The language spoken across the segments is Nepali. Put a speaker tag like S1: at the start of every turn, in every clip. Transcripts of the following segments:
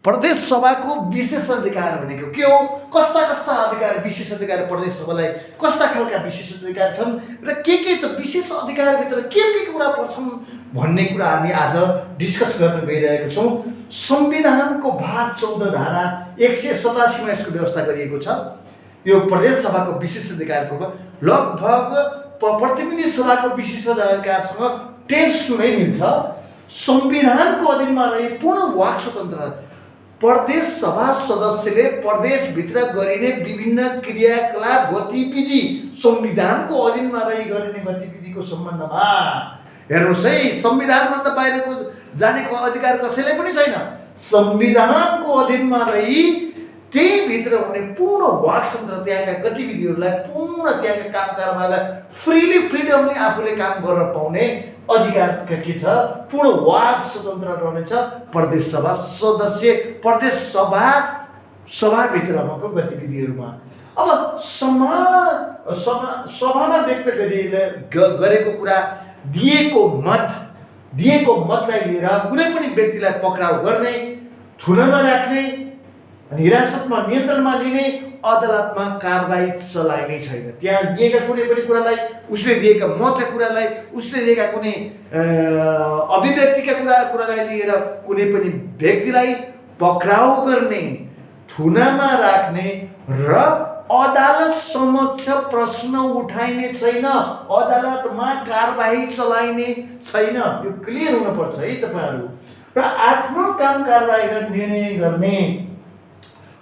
S1: प्रदेश सभाको विशेषाधिकार भनेको के हो, कस्ता कस्ता अधिकार विशेषाधिकार प्रदेश सभालाई कस्ता खालका विशेषाधिकार छन् र के त विशेष अधिकारभित्र के कुरा पर्छन् भन्ने कुरा हामी आज डिस्कस गर्न गइरहेका छौँ। संविधानको भाग 14 धारा 187 मा यसको व्यवस्था गरिएको छ। यो प्रदेश सभाको विशेषाधिकारको लगभग प्रतिनिधि सभाको विशेषाधिकारसँग टेन्स टु नै मिल्छ। संविधानको अधीनमा रही पूर्ण वाक स्वतन्त्र प्रदेश सभा सदस्यले प्रदेशभित्र गरिने विभिन्न क्रियाकलाप गतिविधि संविधानको अधीनमा रही गरिने गतिविधिको सम्बन्धमा हेर्नुहोस् है, संविधानभन्दा बाहिरको जानेको अधिकार कसैलाई पनि छैन। संविधानको अधीनमा रही त्यही भित्र हुने पूर्ण वाक स्वतन्त्र, त्यहाँका गतिविधिहरूलाई पूर्ण त्यहाँका काम कारबारलाई फ्रिडमली आफूले काम गर्न पाउने अधिकार के छ, पूर्ण वाक स्वतन्त्र रहनेछ प्रदेश सभा सदस्य प्रदेश सभाभित्रको गतिविधिहरूमा। अब सभामा व्यक्त गरेको कुरा दिएको मतलाई लिएर कुनै पनि व्यक्तिलाई पक्राउ गर्ने, थुनामा राख्ने, हिरासतमा नियन्त्रणमा लिने, अदालतमा कारबाही चलाइने छैन। त्यहाँ दिएका कुनै पनि कुरालाई, उसले दिएका मतका कुरालाई, उसले दिएका कुनै अभिव्यक्तिका कुरालाई लिएर कुनै पनि व्यक्तिलाई पक्राउ गर्ने, थुनामा राख्ने र अदालत समक्ष प्रश्न उठाइने छैन, अदालतमा कारबाही चलाइने छैन। यो क्लियर हुनुपर्छ है तपाईहरु। र आफ्नो काम कारबाही र निर्णय गर्ने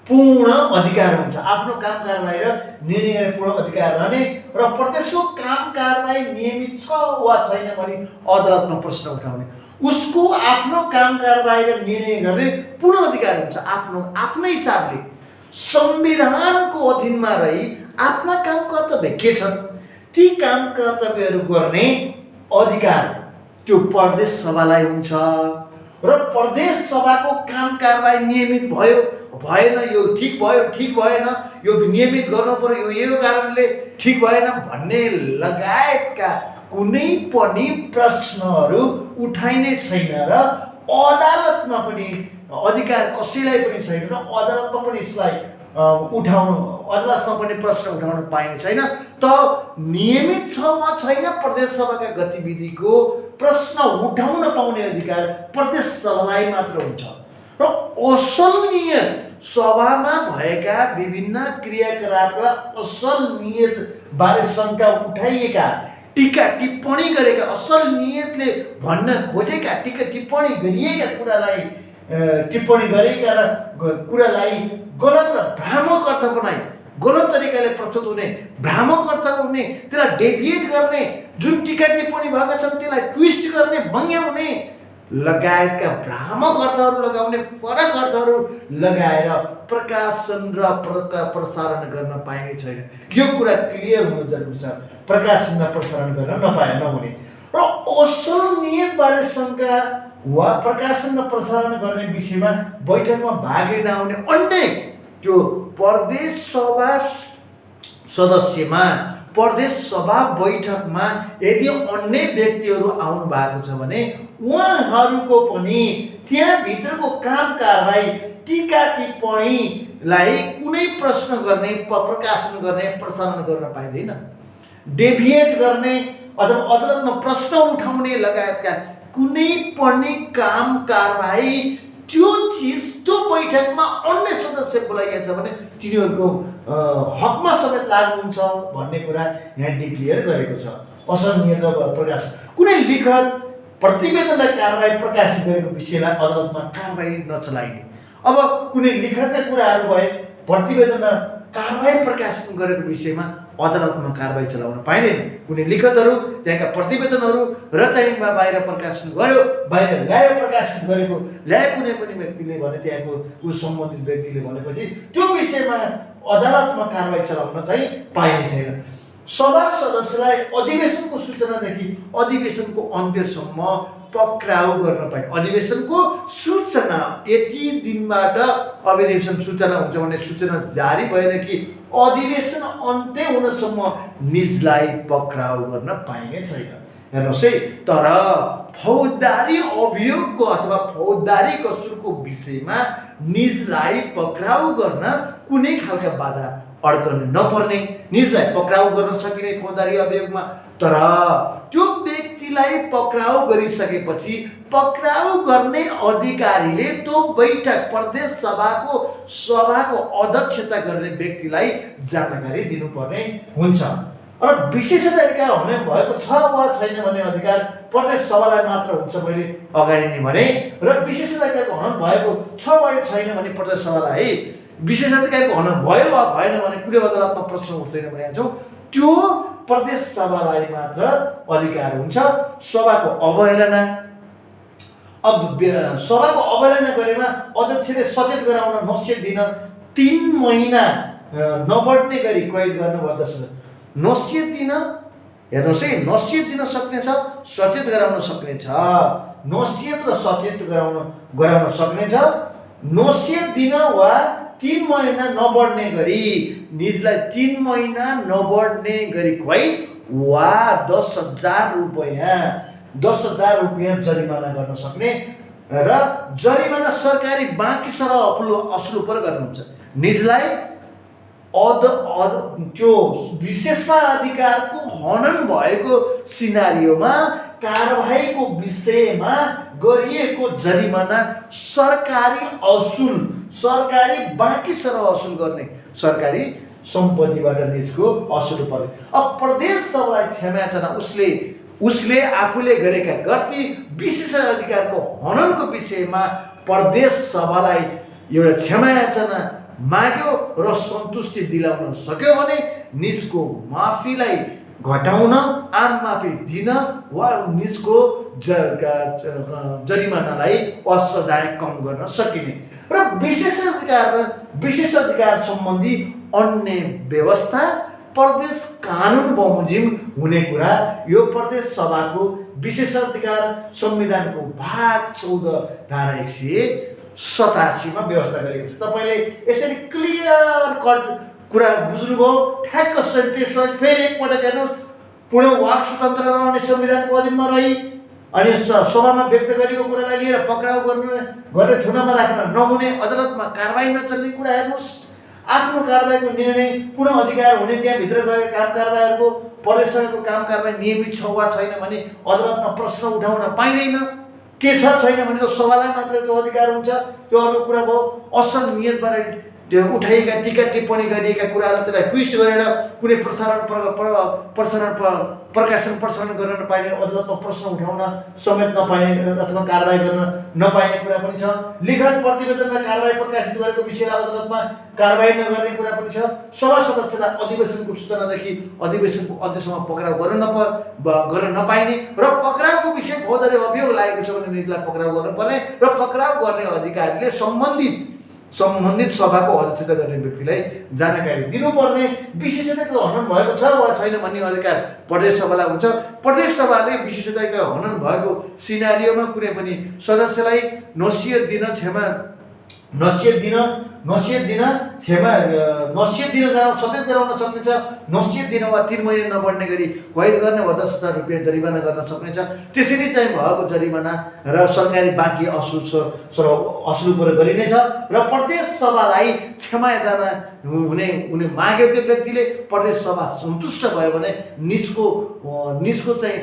S1: पूर्ण अधिकार हुन्छ। आफ्नो काम कारबाही र निर्णय गर्ने पूर्ण अधिकार रहने र प्रत्येकको काम कारबाही नियमित छ वा छैन भनी अदालतमा प्रश्न उठाउने, उसको आफ्नो काम कारबाही र निर्णय गर्ने पूर्ण अधिकार हुन्छ। आफ्नै हिसाबले संविधानको अधीनमा रही आफ्ना काम कर्तव्य के छन्, ती काम कर्तव्यहरू गर्ने अधिकार त्यो प्रदेश सभालाई हुन्छ। र प्रदेश सभाको काम कारबाही नियमित भयो भएन, यो ठीक भएन, यो नियमित गर्नु पर्यो, यो कारणले ठीक भएन भन्ने लगायतका कुनै पनि प्रश्नहरू उठाइने छैन र अदालतमा पनि अधिकार कसैलाई पनि छैन र अदालतमा पनि यसलाई अदालतमा पनि प्रश्न उठाउन पाइने छैन। त नियमित छ वा छैन प्रदेश सभाका गतिविधिको प्रश्न उठाउन पाउने अधिकार प्रदेश सभालाई मात्र हुन्छ। र असल नियत सभामा भएका विभिन्न क्रियाकलापका असल नियत बारे शंका उठाइएका, टीका टिप्पणी गरेका, असल नियतले भन्न खोजेका टीका टिप्पणी गरिएका कुरालाई गलत र भ्रामक अर्थ बनाई, गलत तरिकाले प्रस्तुत हुने, भ्रामक अर्थ हुने, त्यसलाई डेभिएट गर्ने, जुन टीका टिप्पणी भएका छन् त्यसलाई ट्विस्ट गर्ने, भङ्ग्याउने लगायतका भ्रामक अर्थहरू लगाउने, फरक अर्थहरू लगाएर प्रकाशन र प्रसारण गर्न पाइने छैन। यो कुरा क्लियर हुनु जरुरी छ। प्रकाशन र प्रसारण गर्न नहुने र असल नियतबारे शंका वा प्रकाशन र प्रसारण गर्ने विषयमा बैठकमा भाग लिन आउने अन्य त्यो प्रदेश सभा सदस्यमा प्रदेश सभा बैठकमा यदि अन्य व्यक्तिहरू आउनु भएको छ भने उहाँहरूको पनि त्यहाँ भित्रको काम कारबाही, टीका टिप्पणीलाई कुनै प्रश्न गर्ने, प्रकाशन गर्ने, प्रसारण गर्न पाइँदैन। डेभिएट गर्ने अथवा अदालतमा प्रश्न उठाउने लगायतका कुनै पनि काम कारबाही त्यो बैठकमा अन्य सदस्य बोलाइएको छ भने तिनीहरूको हकमा समेत लागू हुन्छ भन्ने कुरा यहाँ डिक्लेयर गरेको छ। असल नियत र प्रकाशन, कुनै लिखत प्रतिवेदनलाई कारबाही प्रकाशित गरेको विषयलाई अदालतमा कारबाही नचलाइने। अब कुनै लिखतका कुराहरू भए प्रतिवेदन कारबाही प्रकाशित गरेको विषयमा अदालतमा कारबाही चलाउन पाइँदैन। कुनै लिखतहरू, त्यहाँका प्रतिवेदनहरू र चाहिँ बाहिर प्रकाशन गर्यो, बाहिर ल्यायो, प्रकाशित गरेको ल्यायो कुनै पनि व्यक्तिले भने, त्यहाँको उस सम्बन्धित व्यक्तिले भनेपछि त्यो विषयमा अदालतमा कारबाही चलाउन चाहिँ पाइने छैन। सभा सदस्यलाई अधिवेशनको सूचनादेखि अधिवेशनको अन्त्यसम्म पक्राउ गर्न पाइने। अधिवेशनको सूचना यति दिनबाट अधिवेशन सूचना हुन्छ भने सूचना जारी भएन कि अधिवेशन अन्त्य हुनसम्म निजलाई पक्राउ गर्न पाइने छैन। हेर्नुहोस् है। तर फौजदारी अभियोगको अथवा फौजदारी कसुरको विषयमा निजलाई पक्राउ गर्न कुनै खालका बाधा अड्कन नपर्ने, निजलाई पक्राउ गर्न सकिने फौजदारी अभियोगमा। तर त्यो व्यक्तिलाई पक्राउ गरिसकेपछि पक्राउ गर्ने अधिकारीले त्यो बैठक प्रदेश सभाको अध्यक्षता गर्ने व्यक्तिलाई जानकारी दिनुपर्ने हुन्छ। र विशेषाधिकार हुने भएको छ वा छैन भन्ने अधिकार प्रदेश सभालाई मात्र हुन्छ मैले अगाडि नै भने। र विशेषाधिकारको हनन भएको छ वा छैन भने प्रदेश सभालाई, विशेषाधिकारको हनन भयो वा भएन भने कुनै अदालतमा प्रश्न उठ्दैन भनेका छौँ, त्यो प्रदेश सभालाई मात्र अधिकार हुन्छ। सभाको अवहेलना, अब सभाको अवहेलना गरेमा अध्यक्षले सचेत गराउन नसिहत दिन 3 महिना नबढ्ने गरी कैद गर्नुपर्दछ। नसिहत दिन, हेर्नुहोस् है, नसिहत दिन सक्नेछ, सचेत गराउन सक्नेछ। नसिहत र सचेत गराउन सक्नेछ। नसिहत दिन वा 3 महिना नबढ्ने गरी, निजलाई 3 महिना नबढ्ने गरी कैद वा 10,000 रुपियाँ जरिमाना गर्न सक्ने। र जरिमाना सरकारी बाँकी सरह असुल पर गर्नुहुन्छ। निजलाई त्यो विशेषाधिकारको हनन भएको सिनारियोमा कारबाहीको विषयमा गरिएको जरिमाना सरकारी बाँकी सरह असुल गर्ने, सरकारी सम्पत्तिबाट निजको असुल पर्ने। अब प्रदेश सभालाई क्षमायाचना उसले आफूले गरेका गल्ती विशेषाधिकारको हननको विषयमा प्रदेश सभालाई एउटा क्षमायाचना माग्यो र सन्तुष्टि दिलाउन सक्यो भने निजको माफीलाई घटाउन, आम माफी दिन वा निजको जरिमानालाई असजाय कम गर्न सकिने। र विशेषाधिकार सम्बन्धी अन्य व्यवस्था प्रदेश कानुन बमोजिम हुने कुरा यो प्रदेश सभाको विशेषाधिकार संविधानको भाग 14 धारा 187 मा व्यवस्था गरेको छ। तपाईले यसरी क्लियर कट कुरा बुझ्नुभयो, ठ्याक्क सेन्टेन्स फेरि एकपटक हेर्नुहोस्। पूर्ण वाक स्वतन्त्र रहने संविधानको अधीनमा रही अनि सभामा व्यक्त गरेको कुरालाई लिएर पक्राउ गर्ने थुनामा राख्न नहुने, अदालतमा कारबाही नचल्ने कुरा हेर्नुहोस्। आफ्नो कारबाहीको निर्णय पुनः अधिकार हुने, त्यहाँभित्र गएका काम कारबाहीहरूको प्रदेश सभाको काम कारबाही नियमित छ वा छैन भने अदालतमा प्रश्न उठाउन पाइँदैन। के छ छैन भने त्यो सभालाई मात्र त्यो अधिकार हुन्छ। त्यो अर्को कुरा भयो। असल नियतबाट त्यो उठाइएका टीका टिप्पणी गरिएका कुराहरू त्यसलाई ट्विस्ट गरेर कुनै प्रसारण गर्न नपाइने, अदालतमा प्रश्न उठाउन समेत नपाइने अथवा कारबाही गर्न नपाइने कुरा पनि छ। लिखित प्रतिवेदन र कारबाही प्रकाशित गरेको विषयलाई अदालतमा कारबाही नगर्ने कुरा पनि छ। सभा सदस्यलाई अधिवेशनको सूचनादेखि अधिवेशनको अन्त्यसम्म पक्राउ गर्न नपाइने र पक्राउको विषय फौजदारी अभियोग लागेको छ भने निजलाई पक्राउ गर्नुपर्ने र पक्राउ गर्ने अधिकारीले सम्बन्धित सभाको अध्यक्षता गर्ने व्यक्तिलाई जानकारी दिनुपर्ने। विशेषाधिकारको हनन भएको छ वा छैन भन्ने अधिकार प्रदेश सभालाई हुन्छ। प्रदेश सभाले विशेषाधिकारको हनन भएको सिनारियोमा कुनै पनि सदस्यलाई नसिहत दिन सचेत गराउन सक्नेछ। नसिहत दिन वा 3 महिना नबढ्ने गरी कैद गर्ने वा 10,000 रुपियाँ जरिमाना गर्न सक्नेछ। त्यसरी चाहिँ भएको जरिमाना र सरकारी बाँकी असुल पर गरिनेछ। र प्रदेश सभालाई क्षमायाचना हुने माग्यो त्यो व्यक्तिले, प्रदेश सभा सन्तुष्ट भयो भने निजको चाहिँ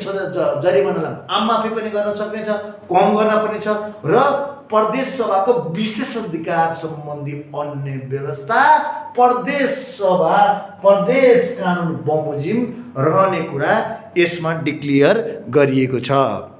S1: जरिमानालाई आम माफी पनि गर्न सक्नेछ, कम गर्न पनि छ। र प्रदेश सभाको विशेषाधिकार सम्बन्धी अन्य व्यवस्था प्रदेश कानुन बमोजिम रहने कुरा यसमा डिक्लेयर गरिएको छ।